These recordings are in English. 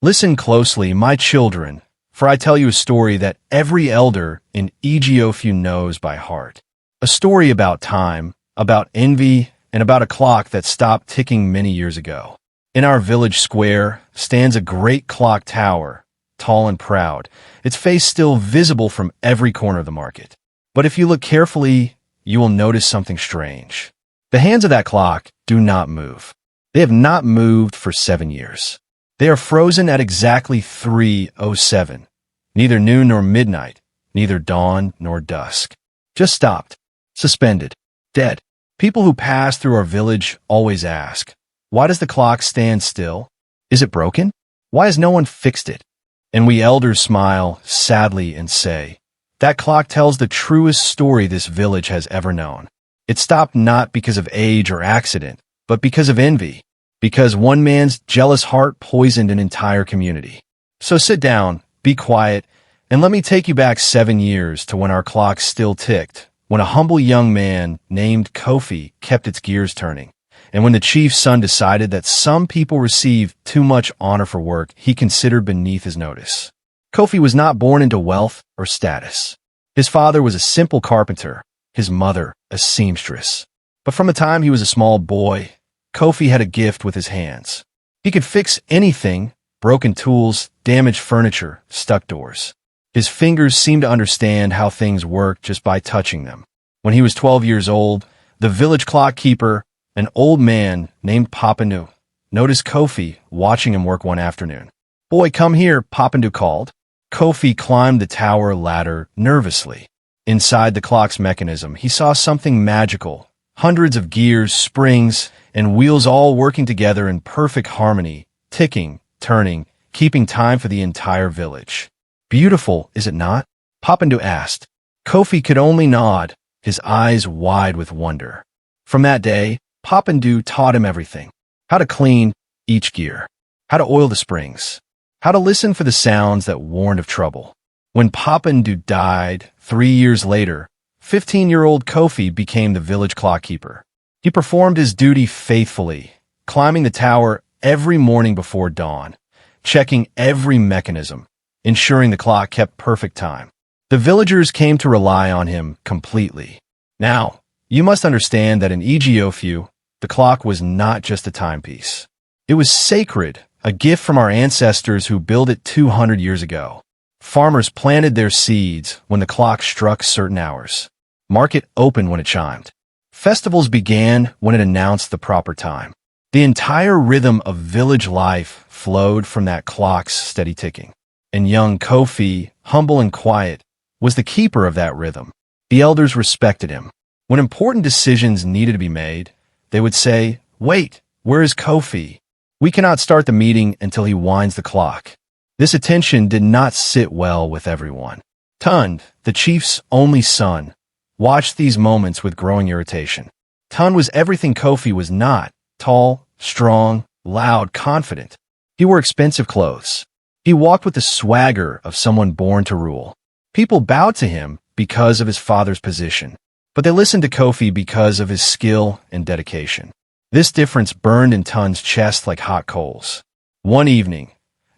Listen closely, my children, for I tell you a story that every elder in Ejiọfu knows by heart. A story about time, about envy, and about a clock that stopped ticking many years ago. In our village square stands a great clock tower, tall and proud, its face still visible from every corner of the market. But if you look carefully, you will notice something strange. The hands of that clock do not move. They have not moved for 7 years. They are frozen at exactly 3:07. Neither noon nor midnight, neither dawn nor dusk. Just stopped, suspended, dead. People who pass through our village always ask, why does the clock stand still? Is it broken? Why has no one fixed it? And we elders smile sadly and say, that clock tells the truest story this village has ever known. It stopped not because of age or accident, but because of envy. Because one man's jealous heart poisoned an entire community. So sit down, be quiet, and let me take you back 7 years to when our clock still ticked, when a humble young man named Kofi kept its gears turning, and when the chief's son decided that some people received too much honor for work he considered beneath his notice. Kofi was not born into wealth or status. His father was a simple carpenter, his mother a seamstress. But from the time he was a small boy, Kofi had a gift with his hands. He could fix anything, broken tools, damaged furniture, stuck doors. His fingers seemed to understand how things worked just by touching them. When he was 12 years old, the village clock keeper, an old man named Papandu, noticed Kofi watching him work one afternoon. Boy, come here, Papandu called. Kofi climbed the tower ladder nervously. Inside the clock's mechanism, he saw something magical. Hundreds of gears, springs, and wheels all working together in perfect harmony, ticking, turning, keeping time for the entire village. Beautiful, is it not? Papandu asked. Kofi could only nod, his eyes wide with wonder. From that day, Papandu taught him everything. How to clean each gear, how to oil the springs, how to listen for the sounds that warned of trouble. When Papandu died 3 years later, 15-year-old Kofi became the village clock keeper. He performed his duty faithfully, climbing the tower every morning before dawn, checking every mechanism, ensuring the clock kept perfect time. The villagers came to rely on him completely. Now, you must understand that in Ejiọfu, the clock was not just a timepiece. It was sacred, a gift from our ancestors who built it 200 years ago. Farmers planted their seeds when the clock struck certain hours. Market opened when it chimed. Festivals began when it announced the proper time. The entire rhythm of village life flowed from that clock's steady ticking. And young Kofi, humble and quiet, was the keeper of that rhythm. The elders respected him. When important decisions needed to be made, they would say, wait, where is Kofi? We cannot start the meeting until he winds the clock. This attention did not sit well with everyone. Tund, the chief's only son, watched these moments with growing irritation. Tund was everything Kofi was not: tall, strong, loud, confident. He wore expensive clothes. He walked with the swagger of someone born to rule. People bowed to him because of his father's position, but they listened to Kofi because of his skill and dedication. This difference burned in Tund's chest like hot coals. One evening,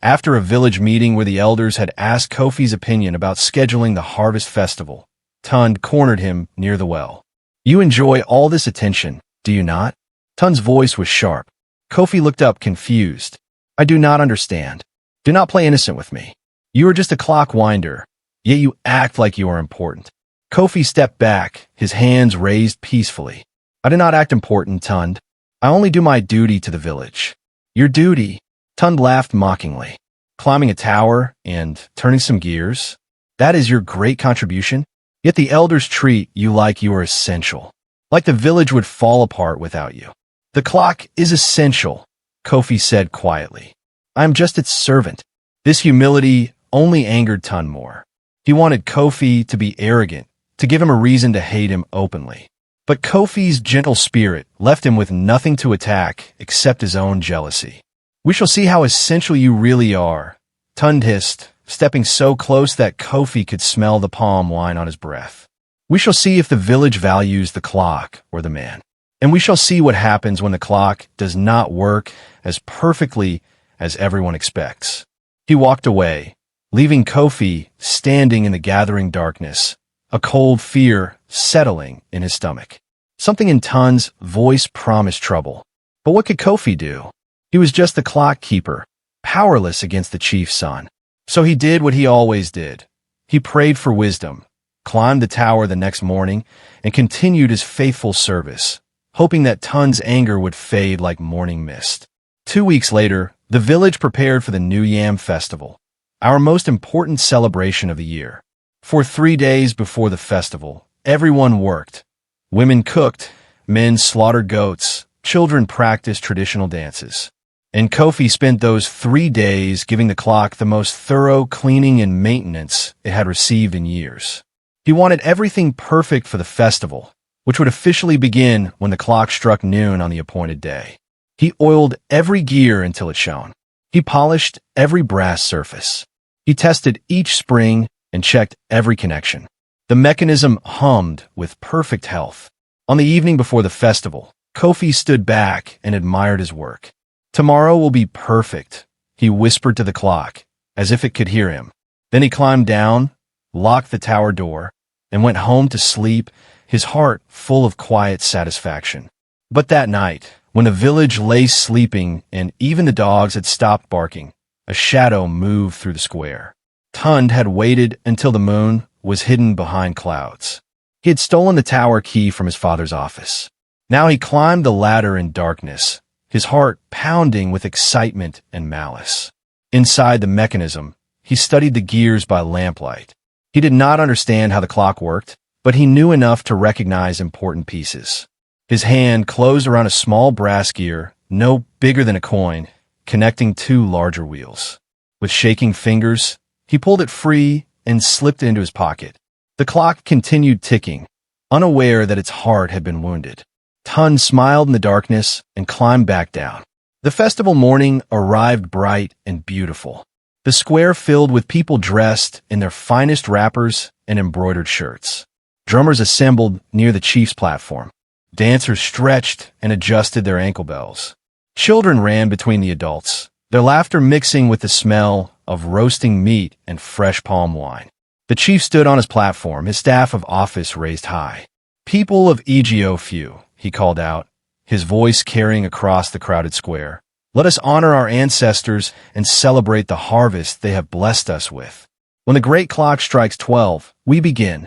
after a village meeting where the elders had asked Kofi's opinion about scheduling the harvest festival, Tund cornered him near the well. You enjoy all this attention, do you not? Tund's voice was sharp. Kofi looked up confused. I do not understand. Do not play innocent with me. You are just a clock winder, yet you act like you are important. Kofi stepped back, his hands raised peacefully. I do not act important, Tund. I only do my duty to the village. Your duty? Tund laughed mockingly. Climbing a tower and turning some gears? That is your great contribution? Yet the elders treat you like you are essential, like the village would fall apart without you. The clock is essential, Kofi said quietly. I am just its servant. This humility only angered Tund more. He wanted Kofi to be arrogant, to give him a reason to hate him openly. But Kofi's gentle spirit left him with nothing to attack except his own jealousy. We shall see how essential you really are, Tund hissed, stepping so close that Kofi could smell the palm wine on his breath. We shall see if the village values the clock or the man. And we shall see what happens when the clock does not work as perfectly as everyone expects. He walked away, leaving Kofi standing in the gathering darkness, a cold fear settling in his stomach. Something in Tun's voice promised trouble. But what could Kofi do? He was just the clock keeper, powerless against the chief's son. So he did what he always did. He prayed for wisdom, climbed the tower the next morning, and continued his faithful service, hoping that Tun's anger would fade like morning mist. 2 weeks later, the village prepared for the New Yam Festival, our most important celebration of the year. For 3 days before the festival, everyone worked. Women cooked, men slaughtered goats, children practiced traditional dances. And Kofi spent those 3 days giving the clock the most thorough cleaning and maintenance it had received in years. He wanted everything perfect for the festival, which would officially begin when the clock struck noon on the appointed day. He oiled every gear until it shone. He polished every brass surface. He tested each spring and checked every connection. The mechanism hummed with perfect health. On the evening before the festival, Kofi stood back and admired his work. "Tomorrow will be perfect," he whispered to the clock, as if it could hear him. Then he climbed down, locked the tower door, and went home to sleep, his heart full of quiet satisfaction. But that night, when the village lay sleeping and even the dogs had stopped barking, a shadow moved through the square. Tund had waited until the moon was hidden behind clouds. He had stolen the tower key from his father's office. Now he climbed the ladder in darkness, his heart pounding with excitement and malice. Inside the mechanism, he studied the gears by lamplight. He did not understand how the clock worked, but he knew enough to recognize important pieces. His hand closed around a small brass gear, no bigger than a coin, connecting 2 larger wheels. With shaking fingers, he pulled it free and slipped it into his pocket. The clock continued ticking, unaware that its heart had been wounded. Tund smiled in the darkness and climbed back down. The festival morning arrived bright and beautiful. The square filled with people dressed in their finest wrappers and embroidered shirts. Drummers assembled near the chief's platform. Dancers stretched and adjusted their ankle bells. Children ran between the adults, their laughter mixing with the smell of roasting meat and fresh palm wine. The chief stood on his platform, his staff of office raised high. "People of Ejiọfu," he called out, his voice carrying across the crowded square. "Let us honor our ancestors and celebrate the harvest they have blessed us with. When the great clock strikes 12, we begin."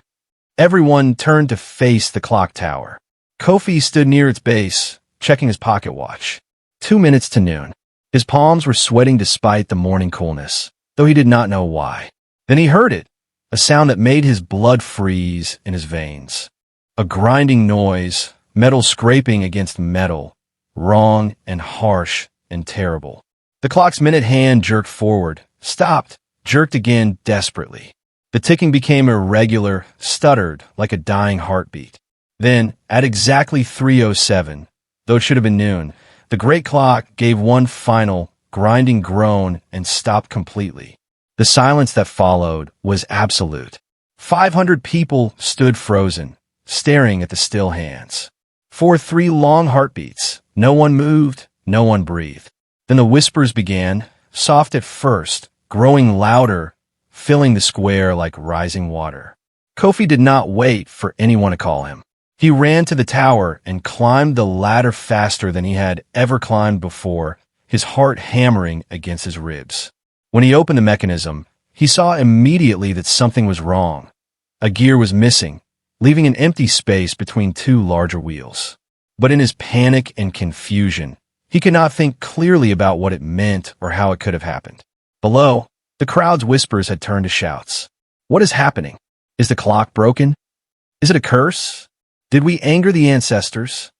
Everyone turned to face the clock tower. Kofi stood near its base, checking his pocket watch. 2 minutes to noon. His palms were sweating despite the morning coolness, though he did not know why. Then he heard it, a sound that made his blood freeze in his veins. A grinding noise, metal scraping against metal, wrong and harsh and terrible. The clock's minute hand jerked forward, stopped, jerked again desperately. The ticking became irregular, stuttered like a dying heartbeat. Then, at exactly 3:07, though it should have been noon, the great clock gave one final, grinding groan and stopped completely. The silence that followed was absolute. 500 people stood frozen, staring at the still hands. For 3 long heartbeats, no one moved, no one breathed. Then the whispers began, soft at first, growing louder, filling the square like rising water. Kofi did not wait for anyone to call him. He ran to the tower and climbed the ladder faster than he had ever climbed before, his heart hammering against his ribs. When he opened the mechanism, he saw immediately that something was wrong. A gear was missing, leaving an empty space between 2 larger wheels. But in his panic and confusion, he could not think clearly about what it meant or how it could have happened. Below, the crowd's whispers had turned to shouts. "What is happening? Is the clock broken? Is it a curse? Did we anger the ancestors?"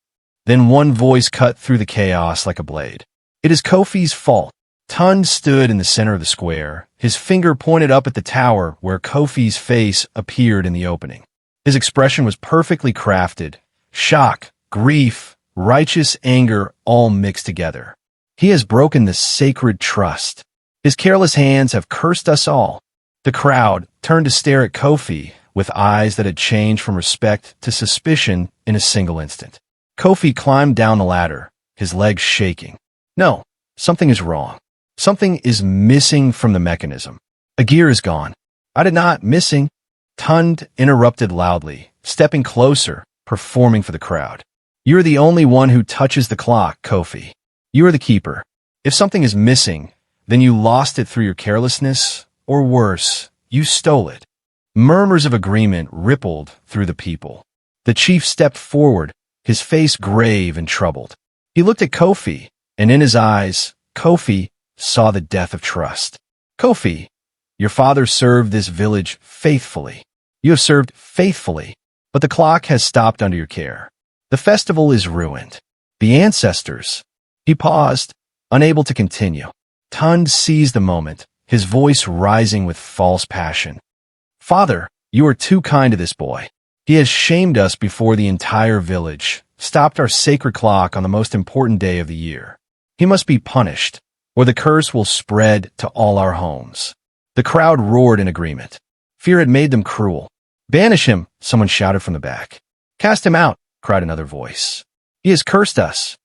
Then one voice cut through the chaos like a blade. "It is Kofi's fault." Tund stood in the center of the square, his finger pointed up at the tower where Kofi's face appeared in the opening. His expression was perfectly crafted, shock, grief, righteous anger all mixed together. "He has broken the sacred trust. His careless hands have cursed us all." The crowd turned to stare at Kofi with eyes that had changed from respect to suspicion in a single instant. Kofi climbed down the ladder, his legs shaking. "No, something is wrong. Something is missing from the mechanism. A gear is gone. I did not. Missing. Tund interrupted loudly, stepping closer, performing for the crowd. You're the only one who touches the clock, Kofi. You are the keeper. If something is missing, then you lost it through your carelessness, or worse, you stole it. Murmurs of agreement rippled through the people. The chief stepped forward, his face grave and troubled. He looked at Kofi, and in his eyes, Kofi saw the death of trust. Kofi, your father served this village faithfully. You have served faithfully, but the clock has stopped under your care. The festival is ruined. The ancestors. He paused, unable to continue. Tund seized the moment, his voice rising with false passion. Father, you are too kind to this boy. He has shamed us before the entire village, stopped our sacred clock on the most important day of the year. He must be punished, or the curse will spread to all our homes. The crowd roared in agreement. Fear had made them cruel. Banish him, someone shouted from the back. Cast him out, cried another voice. He has cursed us.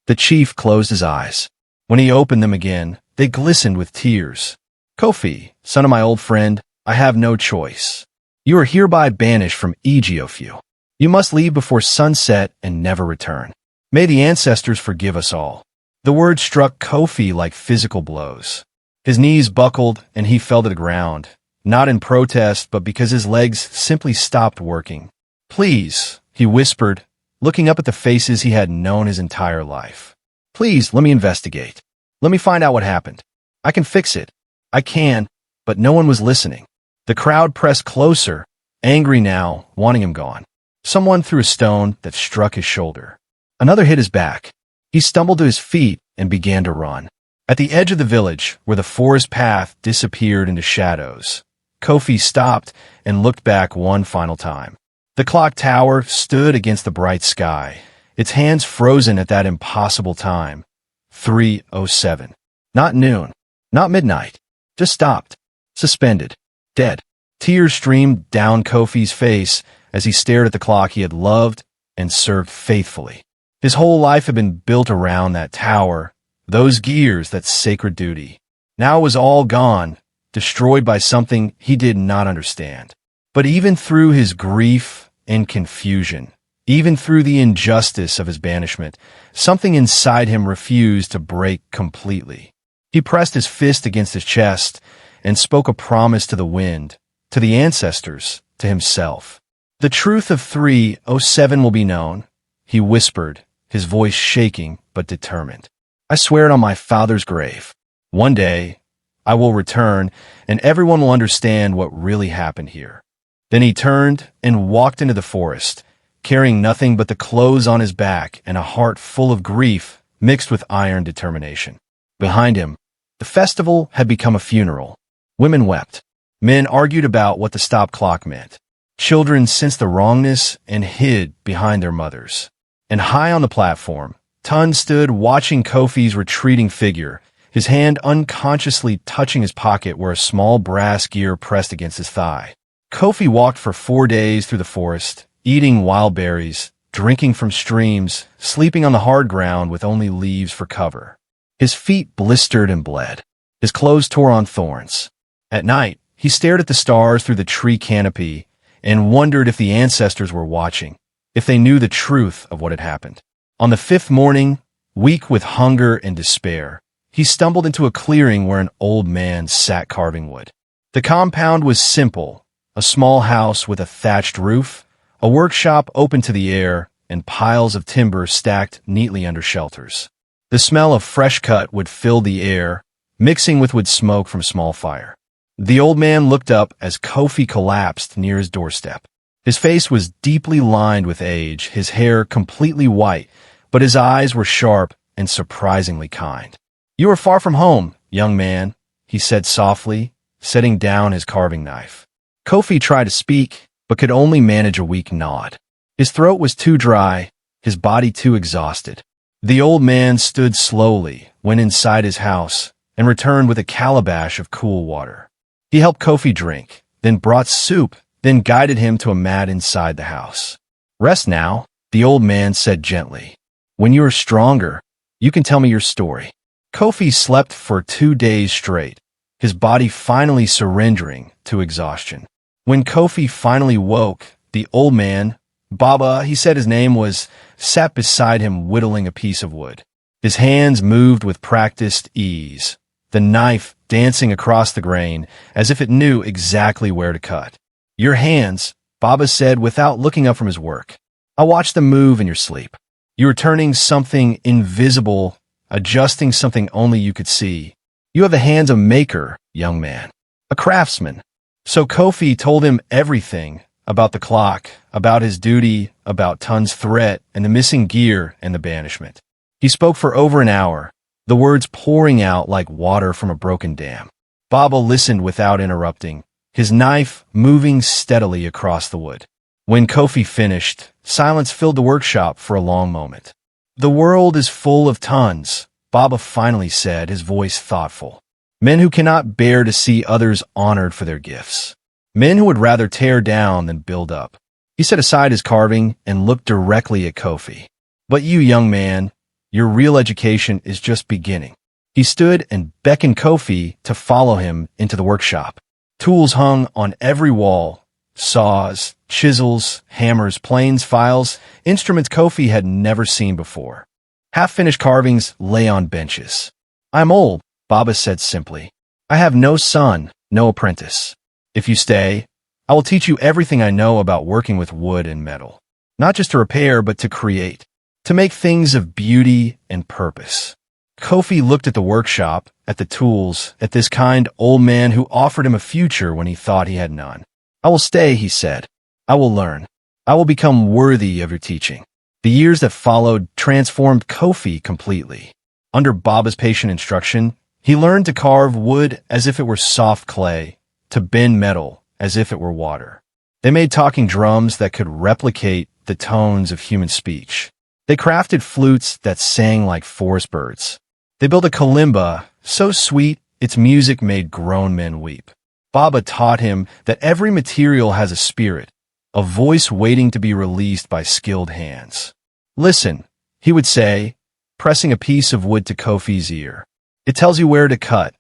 The chief closed his eyes. When he opened them again, they glistened with tears. Kofi, son of my old friend, I have no choice. You are hereby banished from Ejiọfu. You must leave before sunset and never return. May the ancestors forgive us all. The words struck Kofi like physical blows. His knees buckled and he fell to the ground, not in protest, but because his legs simply stopped working. Please, he whispered, looking up at the faces he had known his entire life. Please, let me investigate. Let me find out what happened. I can fix it. I can, but no one was listening. The crowd pressed closer, angry now, wanting him gone. Someone threw a stone that struck his shoulder. Another hit his back. He stumbled to his feet and began to run. At the edge of the village, where the forest path disappeared into shadows, Kofi stopped and looked back one final time. The clock tower stood against the bright sky, its hands frozen at that impossible time. 3:07. Not noon, not midnight, just stopped, suspended, dead. Tears streamed down Kofi's face as he stared at the clock he had loved and served faithfully. His whole life had been built around that tower, those gears, that sacred duty. Now it was all gone, destroyed by something he did not understand. But even through his grief and confusion, even through the injustice of his banishment, something inside him refused to break completely. He pressed his fist against his chest and spoke a promise to the wind, to the ancestors, to himself. The truth of 3:07 will be known, he whispered, his voice shaking but determined. I swear it on my father's grave. One day, I will return, and everyone will understand what really happened here. Then he turned and walked into the forest, carrying nothing but the clothes on his back and a heart full of grief mixed with iron determination. Behind him, the festival had become a funeral. Women wept. Men argued about what the stop clock meant. Children sensed the wrongness and hid behind their mothers. And high on the platform, Tund stood watching Kofi's retreating figure, his hand unconsciously touching his pocket where a small brass gear pressed against his thigh. Kofi walked for 4 days through the forest, eating wild berries, drinking from streams, sleeping on the hard ground with only leaves for cover. His feet blistered and bled. His clothes tore on thorns. At night, he stared at the stars through the tree canopy and wondered if the ancestors were watching, if they knew the truth of what had happened. On the 5th morning, weak with hunger and despair, he stumbled into a clearing where an old man sat carving wood. The compound was simple, a small house with a thatched roof, a workshop open to the air, and piles of timber stacked neatly under shelters. The smell of fresh cut wood filled the air, mixing with wood smoke from a small fire. The old man looked up as Kofi collapsed near his doorstep. His face was deeply lined with age, his hair completely white, but his eyes were sharp and surprisingly kind. You are far from home, young man, he said softly, setting down his carving knife. Kofi tried to speak, but could only manage a weak nod. His throat was too dry, his body too exhausted. The old man stood slowly, went inside his house, and returned with a calabash of cool water. He helped Kofi drink, then brought soup, then guided him to a mat inside the house. Rest now, the old man said gently. When you are stronger, you can tell me your story. Kofi slept for 2 days straight, his body finally surrendering to exhaustion. When Kofi finally woke, the old man, Baba, he said his name was, sat beside him whittling a piece of wood. His hands moved with practiced ease, the knife dancing across the grain as if it knew exactly where to cut. "Your hands," Baba said without looking up from his work. "I watched them move in your sleep. You were turning something invisible, adjusting something only you could see. You have the hands of a maker, young man, a craftsman." So Kofi told him everything about the clock, about his duty, about Tun's threat, and the missing gear and the banishment. He spoke for over an hour, the words pouring out like water from a broken dam. Baba listened without interrupting, his knife moving steadily across the wood. When Kofi finished, silence filled the workshop for a long moment. "The world is full of Tuns," Baba finally said, his voice thoughtful. "Men who cannot bear to see others honored for their gifts. Men who would rather tear down than build up." He set aside his carving and looked directly at Kofi. "But you, young man, your real education is just beginning." He stood and beckoned Kofi to follow him into the workshop. Tools hung on every wall: saws, chisels, hammers, planes, files, instruments Kofi had never seen before. Half-finished carvings lay on benches. "I'm old," Baba said simply. "I have no son, no apprentice. If you stay, I will teach you everything I know about working with wood and metal. Not just to repair, but to create. To make things of beauty and purpose." Kofi looked at the workshop, at the tools, at this kind old man who offered him a future when he thought he had none. "I will stay," he said. "I will learn. I will become worthy of your teaching." The years that followed transformed Kofi completely. Under Baba's patient instruction, he learned to carve wood as if it were soft clay, to bend metal as if it were water. They made talking drums that could replicate the tones of human speech. They crafted flutes that sang like forest birds. They built a kalimba so sweet its music made grown men weep. Baba taught him that every material has a spirit, a voice waiting to be released by skilled hands. "Listen," he would say, pressing a piece of wood to Kofi's ear. "It tells you where to cut,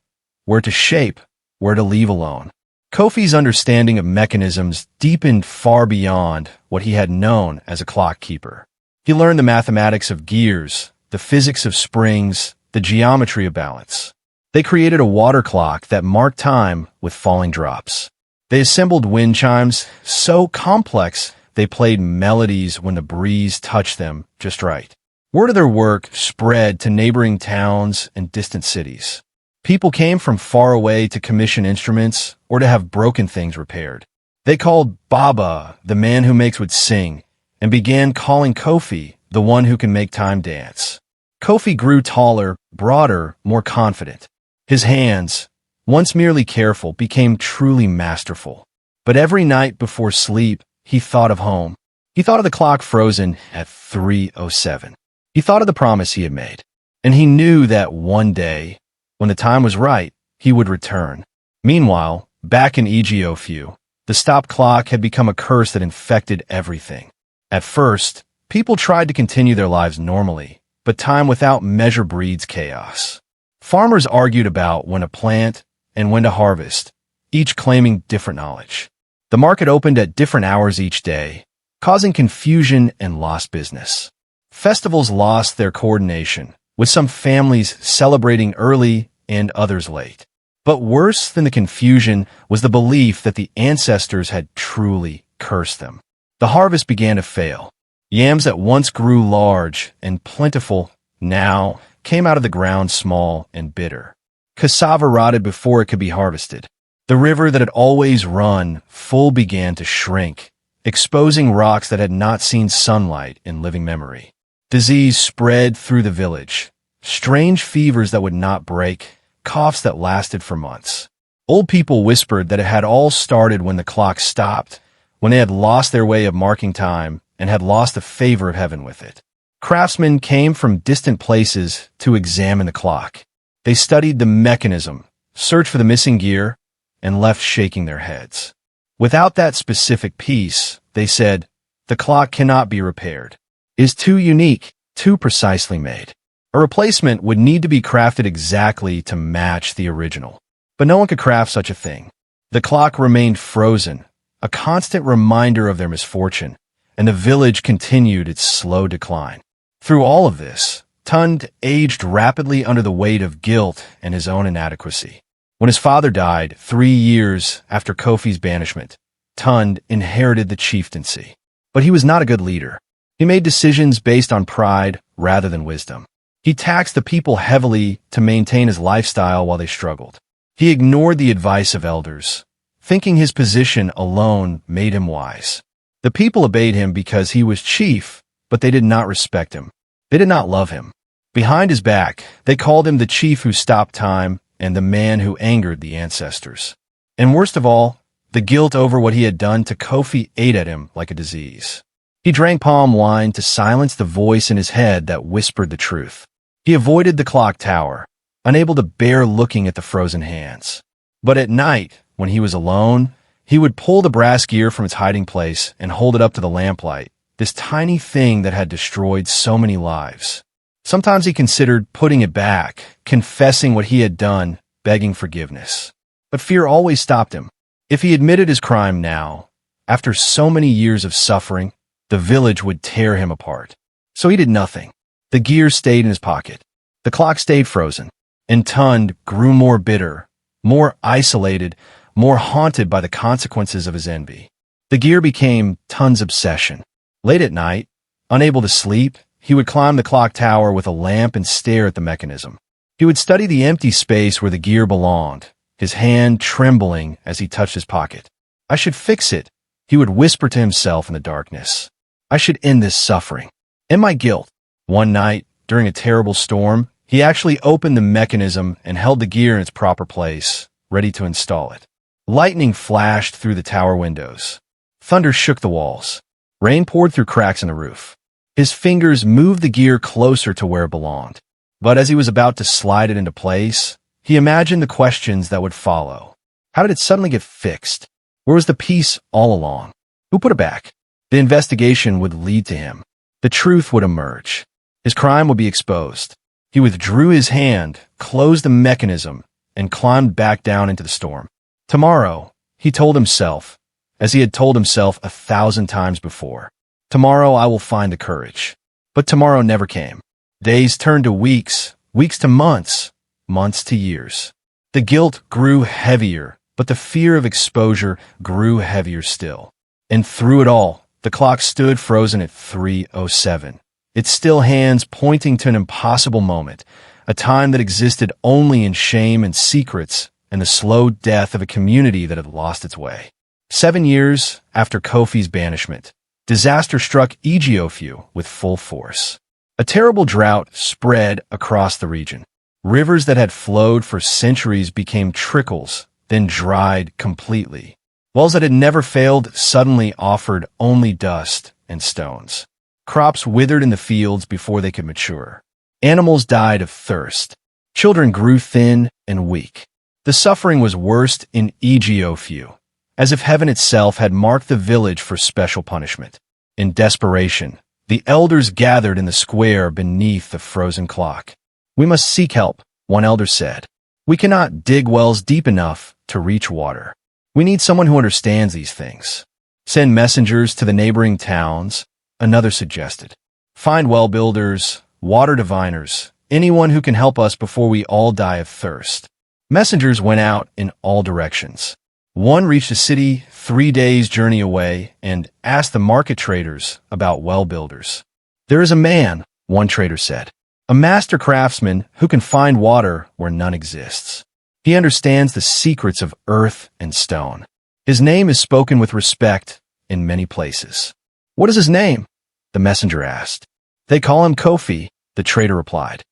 where to shape, where to leave alone." Kofi's understanding of mechanisms deepened far beyond what he had known as a clock keeper. He learned the mathematics of gears, the physics of springs, the geometry of balance. They created a water clock that marked time with falling drops. They assembled wind chimes so complex they played melodies when the breeze touched them just right. Word of their work spread to neighboring towns and distant cities. People came from far away to commission instruments or to have broken things repaired. They called Baba the man who makes wood sing, and began calling Kofi the one who can make time dance. Kofi grew taller, broader, more confident. His hands, once merely careful, became truly masterful. But every night before sleep, he thought of home. He thought of the clock frozen at 3:07. He thought of the promise he had made. And he knew that one day, when the time was right, he would return. Meanwhile, back in Ejiọfu, the stop clock had become a curse that infected everything. At first, people tried to continue their lives normally, but time without measure breeds chaos. Farmers argued about when to plant and when to harvest, each claiming different knowledge. The market opened at different hours each day, causing confusion and lost business. Festivals lost their coordination, with some families celebrating early and others late. But worse than the confusion was the belief that the ancestors had truly cursed them. The harvest began to fail. Yams that once grew large and plentiful now came out of the ground small and bitter. Cassava rotted before it could be harvested. The river that had always run full began to shrink, exposing rocks that had not seen sunlight in living memory. Disease spread through the village. Strange fevers that would not break, coughs that lasted for months. Old people whispered that it had all started when the clock stopped, when they had lost their way of marking time and had lost the favor of heaven with it. Craftsmen came from distant places to examine the clock. They studied the mechanism, searched for the missing gear, and left shaking their heads. Without that specific piece, they said, the clock cannot be repaired. It is too unique, too precisely made. A replacement would need to be crafted exactly to match the original. But no one could craft such a thing. The clock remained frozen, a constant reminder of their misfortune, and the village continued its slow decline. Through all of this, Tund aged rapidly under the weight of guilt and his own inadequacy. When his father died 3 years after Kofi's banishment, Tund inherited the chieftaincy. But he was not a good leader. He made decisions based on pride rather than wisdom. He taxed the people heavily to maintain his lifestyle while they struggled. He ignored the advice of elders, thinking his position alone made him wise. The people obeyed him because he was chief, but they did not respect him. They did not love him. Behind his back, they called him the chief who stopped time and the man who angered the ancestors. And worst of all, the guilt over what he had done to Kofi ate at him like a disease. He drank palm wine to silence the voice in his head that whispered the truth. He avoided the clock tower, unable to bear looking at the frozen hands. But at night, when he was alone, he would pull the brass gear from its hiding place and hold it up to the lamplight, this tiny thing that had destroyed so many lives. Sometimes he considered putting it back, confessing what he had done, begging forgiveness. But fear always stopped him. If he admitted his crime now, after so many years of suffering, the village would tear him apart. So he did nothing. The gear stayed in his pocket. The clock stayed frozen. And Tund grew more bitter, more isolated, more haunted by the consequences of his envy. The gear became Tund's obsession. Late at night, unable to sleep, he would climb the clock tower with a lamp and stare at the mechanism. He would study the empty space where the gear belonged, his hand trembling as he touched his pocket. I should fix it, he would whisper to himself in the darkness. I should end this suffering. And my guilt. One night, during a terrible storm, he actually opened the mechanism and held the gear in its proper place, ready to install it. Lightning flashed through the tower windows. Thunder shook the walls. Rain poured through cracks in the roof. His fingers moved the gear closer to where it belonged. But as he was about to slide it into place, he imagined the questions that would follow. How did it suddenly get fixed? Where was the piece all along? Who put it back? The investigation would lead to him. The truth would emerge. His crime would be exposed. He withdrew his hand, closed the mechanism, and climbed back down into the storm. Tomorrow, he told himself, as he had told himself 1,000 times before, tomorrow I will find the courage. But tomorrow never came. Days turned to weeks, weeks to months, months to years. The guilt grew heavier, but the fear of exposure grew heavier still. And through it all, the clock stood frozen at 3:07. Its still hands pointing to an impossible moment, a time that existed only in shame and secrets and the slow death of a community that had lost its way. 7 years after Kofi's banishment, disaster struck Ejiọfu with full force. A terrible drought spread across the region. Rivers that had flowed for centuries became trickles, then dried completely. Wells that had never failed suddenly offered only dust and stones. Crops withered in the fields before they could mature. Animals died of thirst. Children grew thin and weak. The suffering was worst in Ejiọfu, as if heaven itself had marked the village for special punishment. In desperation, the elders gathered in the square beneath the frozen clock. We must seek help, one elder said. We cannot dig wells deep enough to reach water. We need someone who understands these things. Send messengers to the neighboring towns, another suggested. Find well builders, water diviners, anyone who can help us before we all die of thirst. Messengers went out in all directions. One reached a city 3 days' journey away and asked the market traders about well builders. There is a man, one trader said, a master craftsman who can find water where none exists. He understands the secrets of earth and stone. His name is spoken with respect in many places. What is his name? The messenger asked. They call him Kofi, the trader replied.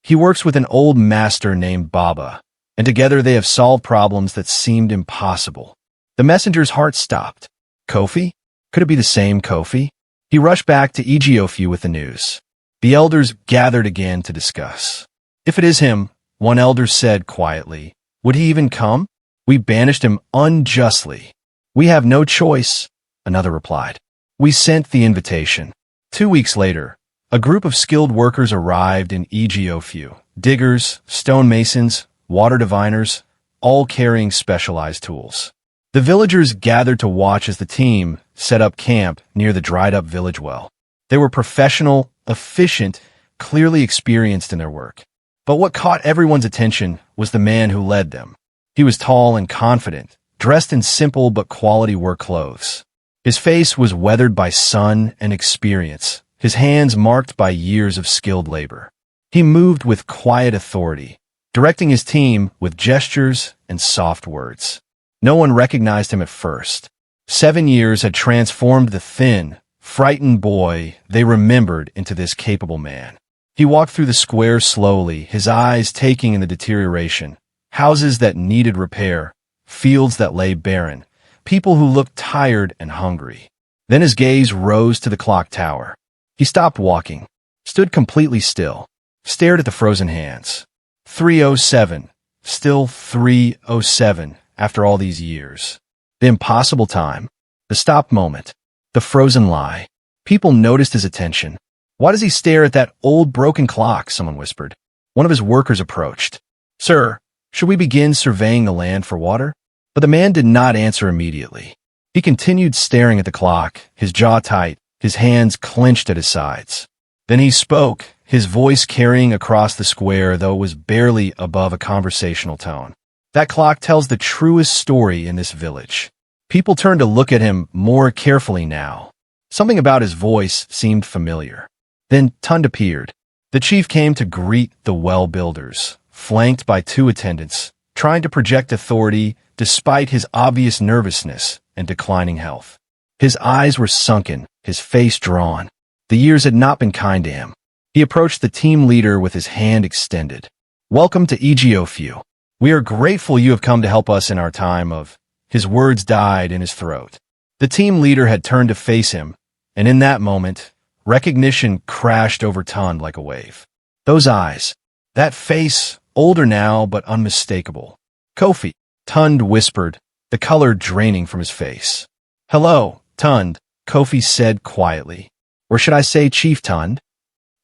He works with an old master named Baba, and together they have solved problems that seemed impossible. The messenger's heart stopped. Kofi? Could it be the same Kofi? He rushed back to Ejiọfu with the news. The elders gathered again to discuss. If it is him, one elder said quietly, would he even come? We banished him unjustly. We have no choice, another replied. We sent the invitation. 2 weeks later, A group of skilled workers arrived in Ejiọfu. Diggers, stonemasons, water diviners, all carrying specialized tools. The villagers gathered to watch as the team set up camp near the dried-up village well. They were professional, efficient, clearly experienced in their work. But what caught everyone's attention was the man who led them. He was tall and confident, dressed in simple but quality work clothes. His face was weathered by sun and experience, his hands marked by years of skilled labor. He moved with quiet authority, directing his team with gestures and soft words. No one recognized him at first. 7 years had transformed the thin, frightened boy they remembered into this capable man. He walked through the square slowly, his eyes taking in the deterioration. Houses that needed repair, fields that lay barren, people who looked tired and hungry. Then his gaze rose to the clock tower. He stopped walking, stood completely still, stared at the frozen hands. 3:07, still 3:07 after all these years. The impossible time, the stop moment, the frozen lie. People noticed his attention. Why does he stare at that old broken clock? Someone whispered. One of his workers approached. Sir, should we begin surveying the land for water? But the man did not answer immediately. He continued staring at the clock, his jaw tight, his hands clenched at his sides. Then he spoke, his voice carrying across the square, though it was barely above a conversational tone. That clock tells the truest story in this village. People turned to look at him more carefully now. Something about his voice seemed familiar. Then Tund appeared. The chief came to greet the well builders, flanked by 2 attendants, trying to project authority despite his obvious nervousness and declining health. His eyes were sunken, his face drawn. The years had not been kind to him. He approached the team leader with his hand extended. Welcome to Ejiọfu. We are grateful you have come to help us in our time of... His words died in his throat. The team leader had turned to face him, and in that moment, recognition crashed over Tund like a wave. Those eyes, that face, older now but unmistakable. Kofi, Tund whispered, the color draining from his face. Hello, Tund, Kofi said quietly. Or should I say Chief Tund?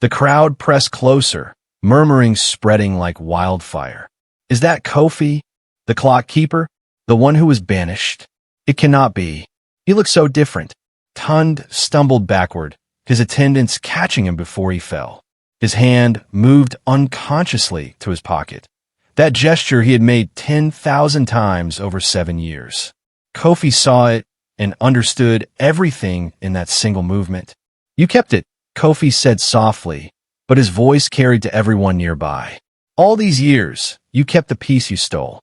The crowd pressed closer, murmuring spreading like wildfire. Is that Kofi, the clock keeper, the one who was banished? It cannot be. He looks so different. Tund stumbled backward, his attendants catching him before he fell. His hand moved unconsciously to his pocket. That gesture he had made 10,000 times over 7 years. Kofi saw it and understood everything in that single movement. You kept it, Kofi said softly, but his voice carried to everyone nearby. All these years, you kept the piece you stole.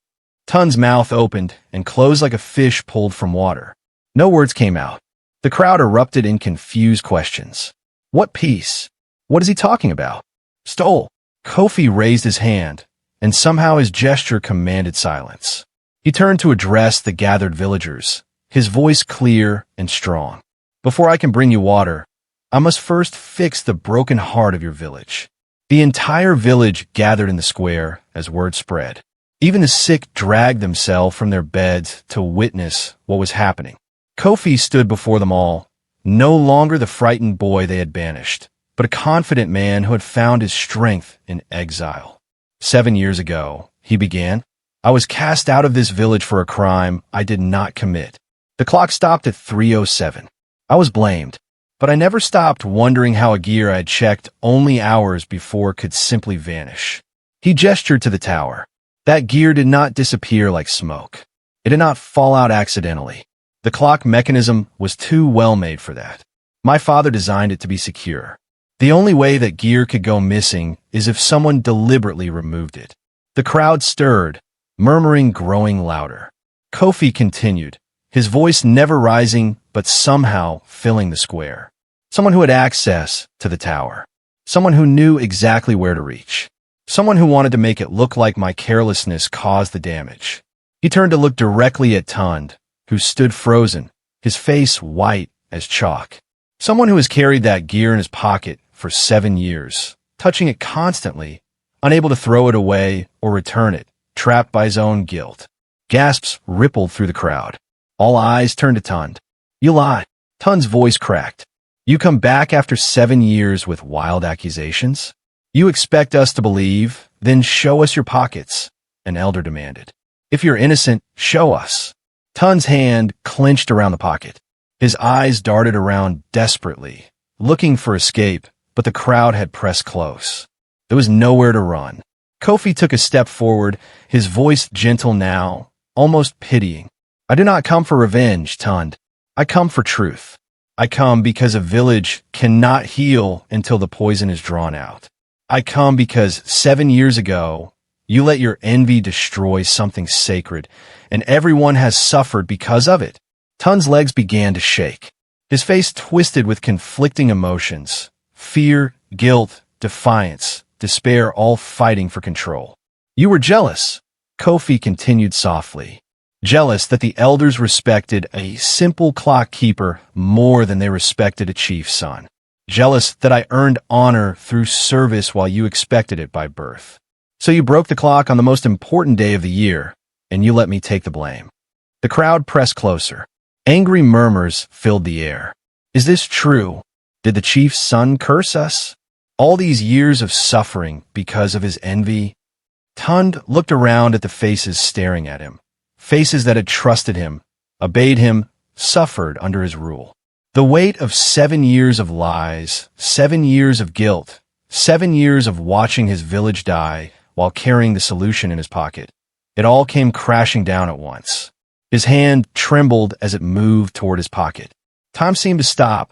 Tund's mouth opened and closed like a fish pulled from water. No words came out. The crowd erupted in confused questions. What piece? What is he talking about? Stole. Kofi raised his hand, and somehow his gesture commanded silence. He turned to address the gathered villagers, his voice clear and strong. Before I can bring you water, I must first fix the broken heart of your village. The entire village gathered in the square as word spread. Even the sick dragged themselves from their beds to witness what was happening. Kofi stood before them all, no longer the frightened boy they had banished, but a confident man who had found his strength in exile. 7 years ago, he began, I was cast out of this village for a crime I did not commit. The clock stopped at 3:07. I was blamed, but I never stopped wondering how a gear I had checked only hours before could simply vanish. He gestured to the tower. That gear did not disappear like smoke. It did not fall out accidentally. The clock mechanism was too well made for that. My father designed it to be secure. The only way that gear could go missing is if someone deliberately removed it. The crowd stirred, murmuring growing louder. Kofi continued, his voice never rising but somehow filling the square. Someone who had access to the tower. Someone who knew exactly where to reach. Someone who wanted to make it look like my carelessness caused the damage. He turned to look directly at Tund, who stood frozen, his face white as chalk. Someone who has carried that gear in his pocket for 7 years, touching it constantly, unable to throw it away or return it, trapped by his own guilt. Gasps rippled through the crowd. All eyes turned to Tund. You lie. Tund's voice cracked. You come back after 7 years with wild accusations? You expect us to believe? Then show us your pockets, an elder demanded. If you're innocent, show us. Tun's hand clenched around the pocket. His eyes darted around desperately, looking for escape, but the crowd had pressed close. There was nowhere to run. Kofi took a step forward, his voice gentle now, almost pitying. I do not come for revenge, Tund. I come for truth. I come because a village cannot heal until the poison is drawn out. I come because 7 years ago, you let your envy destroy something sacred, and everyone has suffered because of it. Tun's legs began to shake. His face twisted with conflicting emotions. Fear, guilt, defiance, despair, all fighting for control. You were jealous, Kofi continued softly. Jealous that the elders respected a simple clock keeper more than they respected a chief's son. Jealous that I earned honor through service while you expected it by birth. So you broke the clock on the most important day of the year, and you let me take the blame. The crowd pressed closer. Angry murmurs filled the air. Is this true? Did the chief's son curse us? All these years of suffering because of his envy? Tund looked around at the faces staring at him. Faces that had trusted him, obeyed him, suffered under his rule. The weight of 7 years of lies, 7 years of guilt, 7 years of watching his village die while carrying the solution in his pocket. It all came crashing down at once. His hand trembled as it moved toward his pocket. Time seemed to stop,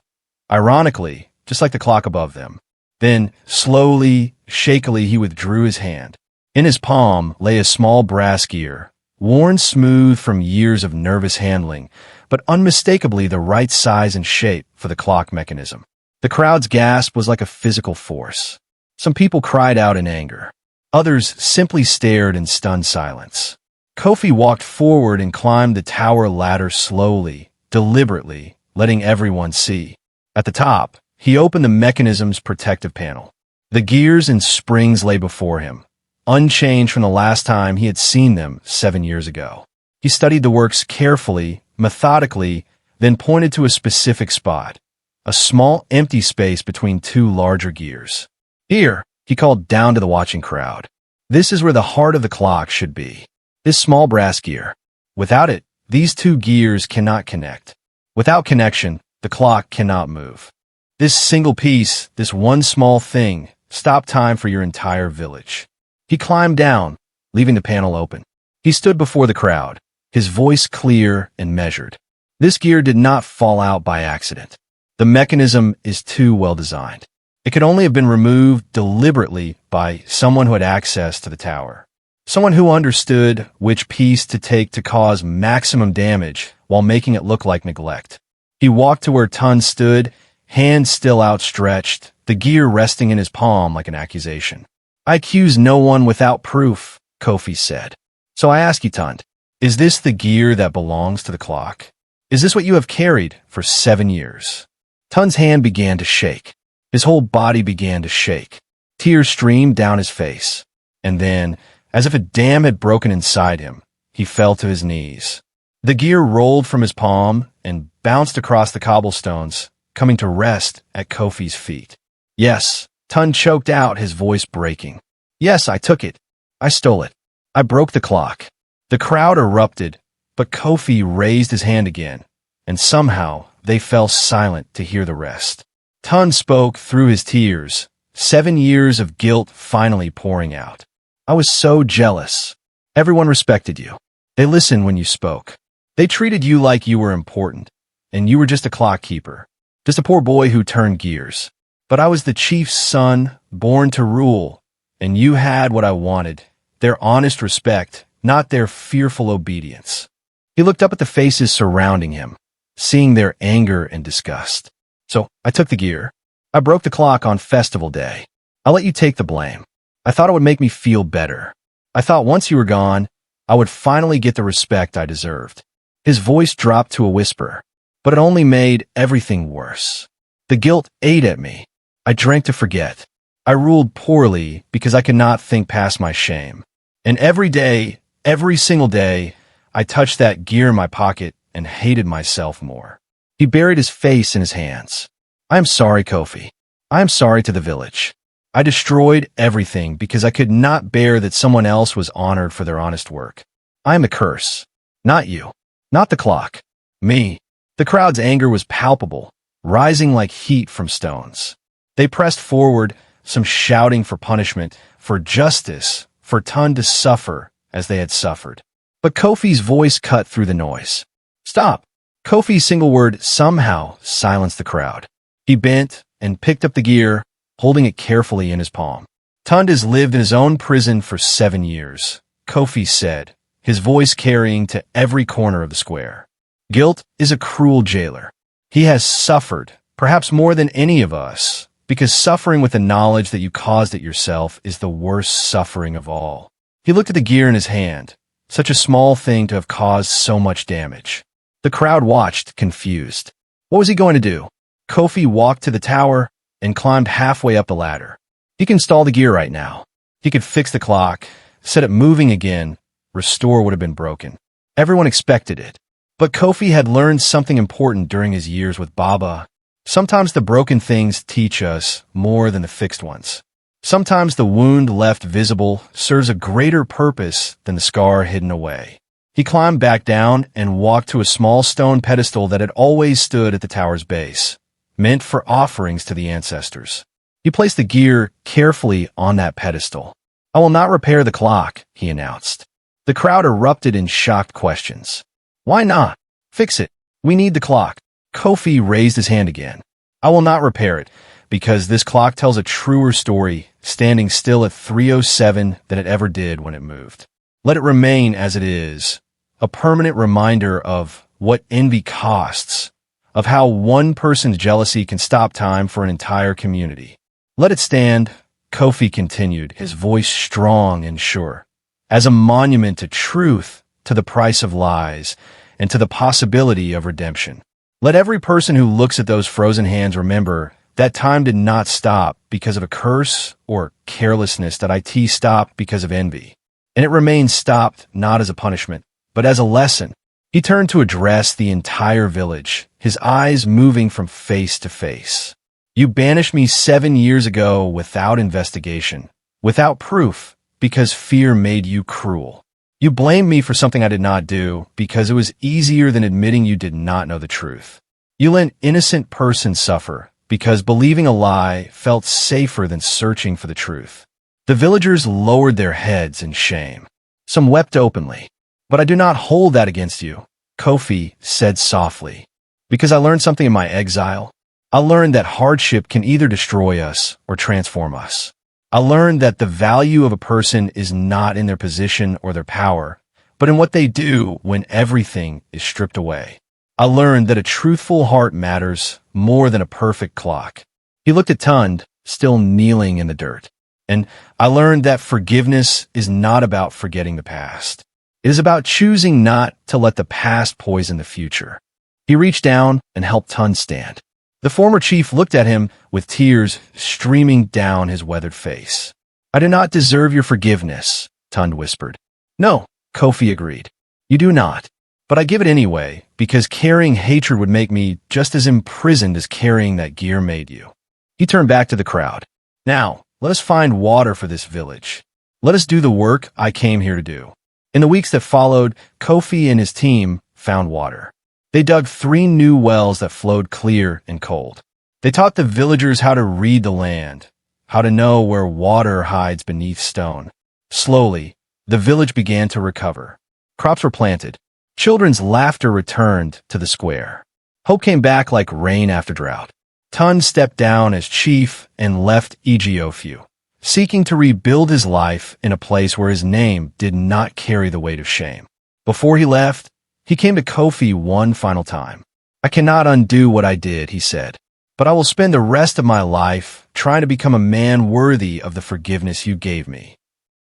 ironically, just like the clock above them. Then, slowly, shakily, he withdrew his hand. In his palm lay a small brass gear, worn smooth from years of nervous handling, but unmistakably the right size and shape for the clock mechanism. The crowd's gasp was like a physical force. Some people cried out in anger. Others simply stared in stunned silence. Kofi walked forward and climbed the tower ladder slowly, deliberately, letting everyone see. At the top, he opened the mechanism's protective panel. The gears and springs lay before him, unchanged from the last time he had seen them 7 years ago. He studied the works carefully, methodically, then pointed to a specific spot, a small empty space between two larger gears. Here, he called down to the watching crowd. This is where the heart of the clock should be. This small brass gear. Without it, these two gears cannot connect. Without connection, the clock cannot move. This single piece, this one small thing, stopped time for your entire village. He climbed down, leaving the panel open. He stood before the crowd, his voice clear and measured. This gear did not fall out by accident. The mechanism is too well designed. It could only have been removed deliberately by someone who had access to the tower. Someone who understood which piece to take to cause maximum damage while making it look like neglect. He walked to where Tund stood, hand still outstretched, the gear resting in his palm like an accusation. I accuse no one without proof, Kofi said. So I ask you, Tund, is this the gear that belongs to the clock? Is this what you have carried for 7 years? Tund's hand began to shake. His whole body began to shake. Tears streamed down his face. And then, as if a dam had broken inside him, he fell to his knees. The gear rolled from his palm and bounced across the cobblestones, coming to rest at Kofi's feet. Yes, Tund choked out, his voice breaking. Yes, I took it. I stole it. I broke the clock. The crowd erupted, but Kofi raised his hand again, and somehow they fell silent to hear the rest. Tund spoke through his tears, 7 years of guilt finally pouring out. I was so jealous. Everyone respected you. They listened when you spoke. They treated you like you were important, and you were just a clock keeper, just a poor boy who turned gears. But I was the chief's son, born to rule, and you had what I wanted, their honest respect, not their fearful obedience. He looked up at the faces surrounding him, seeing their anger and disgust. So I took the gear. I broke the clock on festival day. I'll let you take the blame. I thought it would make me feel better. I thought once you were gone, I would finally get the respect I deserved. His voice dropped to a whisper, but it only made everything worse. The guilt ate at me. I drank to forget. I ruled poorly because I could not think past my shame. And every day, every single day, I touched that gear in my pocket and hated myself more. He buried his face in his hands. I am sorry, Kofi. I am sorry to the village. I destroyed everything because I could not bear that someone else was honored for their honest work. I am a curse. Not you. Not the clock. Me. The crowd's anger was palpable, rising like heat from stones. They pressed forward, some shouting for punishment, for justice, for Tun to suffer as they had suffered. But Kofi's voice cut through the noise. Stop! Kofi's single word somehow silenced the crowd. He bent and picked up the gear, holding it carefully in his palm. Tund has lived in his own prison for 7 years, Kofi said, his voice carrying to every corner of the square. Guilt is a cruel jailer. He has suffered, perhaps more than any of us, because suffering with the knowledge that you caused it yourself is the worst suffering of all. He looked at the gear in his hand, such a small thing to have caused so much damage. The crowd watched, confused. What was he going to do? Kofi walked to the tower and climbed halfway up the ladder. He can install the gear right now. He could fix the clock, set it moving again, restore what had been broken. Everyone expected it. But Kofi had learned something important during his years with Baba. Sometimes the broken things teach us more than the fixed ones. Sometimes the wound left visible serves a greater purpose than the scar hidden away. He climbed back down and walked to a small stone pedestal that had always stood at the tower's base, meant for offerings to the ancestors. He placed the gear carefully on that pedestal. I will not repair the clock, he announced. The crowd erupted in shocked questions. Why not? Fix it. We need the clock. Kofi raised his hand again. I will not repair it, because this clock tells a truer story, standing still at 3:07 than it ever did when it moved. Let it remain as it is, a permanent reminder of what envy costs, of how one person's jealousy can stop time for an entire community. Let it stand, Kofi continued, his voice strong and sure, as a monument to truth, to the price of lies, and to the possibility of redemption. Let every person who looks at those frozen hands remember that time did not stop because of a curse or carelessness, that IT stopped because of envy. And it remains stopped not as a punishment, but as a lesson. He turned to address the entire village, his eyes moving from face to face. You banished me 7 years ago without investigation, without proof, because fear made you cruel. You blamed me for something I did not do because it was easier than admitting you did not know the truth. You let an innocent person suffer because believing a lie felt safer than searching for the truth. The villagers lowered their heads in shame. Some wept openly. But I do not hold that against you, Kofi said softly, because I learned something in my exile. I learned that hardship can either destroy us or transform us. I learned that the value of a person is not in their position or their power, but in what they do when everything is stripped away. I learned that a truthful heart matters more than a perfect clock. He looked at Tund, still kneeling in the dirt. And I learned that forgiveness is not about forgetting the past. It is about choosing not to let the past poison the future. He reached down and helped Tund stand. The former chief looked at him with tears streaming down his weathered face. I do not deserve your forgiveness, Tund whispered. No, Kofi agreed. You do not. But I give it anyway, because carrying hatred would make me just as imprisoned as carrying that gear made you. He turned back to the crowd. Now, let us find water for this village. Let us do the work I came here to do. In the weeks that followed, Kofi and his team found water. They dug 3 new wells that flowed clear and cold. They taught the villagers how to read the land, how to know where water hides beneath stone. Slowly, the village began to recover. Crops were planted. Children's laughter returned to the square. Hope came back like rain after drought. Tun stepped down as chief and left Ejiọfu, seeking to rebuild his life in a place where his name did not carry the weight of shame. Before he left, he came to Kofi one final time. I cannot undo what I did, he said, but I will spend the rest of my life trying to become a man worthy of the forgiveness you gave me.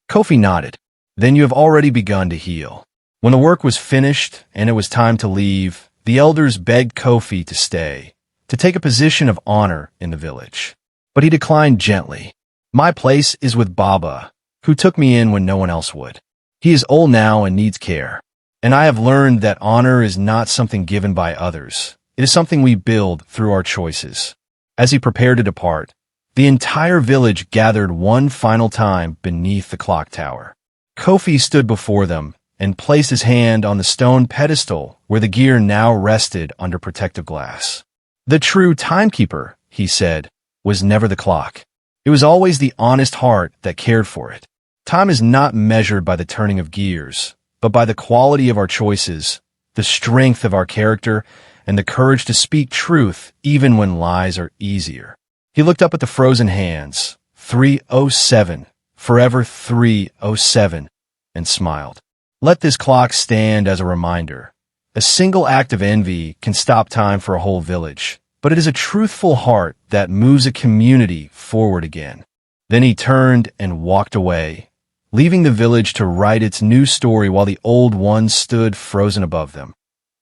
Kofi nodded. Then you have already begun to heal. When the work was finished and it was time to leave, the elders begged Kofi to stay, to take a position of honor in the village. But he declined gently. My place is with Baba, who took me in when no one else would. He is old now and needs care. And I have learned that honor is not something given by others. It is something we build through our choices. As he prepared to depart, the entire village gathered one final time beneath the clock tower. Kofi stood before them and placed his hand on the stone pedestal where the gear now rested under protective glass. The true timekeeper, he said, was never the clock. It was always the honest heart that cared for it. Time is not measured by the turning of gears, but by the quality of our choices, the strength of our character, and the courage to speak truth even when lies are easier. He looked up at the frozen hands, 307, forever 307, and smiled. Let this clock stand as a reminder. A single act of envy can stop time for a whole village, but it is a truthful heart that moves a community forward again. Then he turned and walked away, leaving the village to write its new story while the old one stood frozen above them.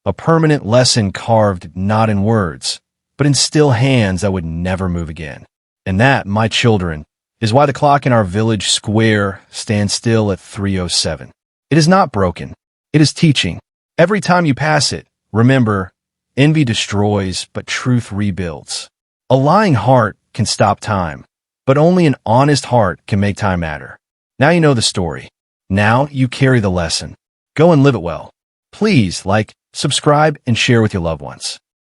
A permanent lesson carved not in words, but in still hands that would never move again. And that, my children, is why the clock in our village square stands still at 307. It is not broken. It is teaching. Every time you pass it, remember, envy destroys, but truth rebuilds. A lying heart can stop time, but only an honest heart can make time matter. Now you know the story. Now you carry the lesson. Go and live it well. Please like, subscribe, and share with your loved ones.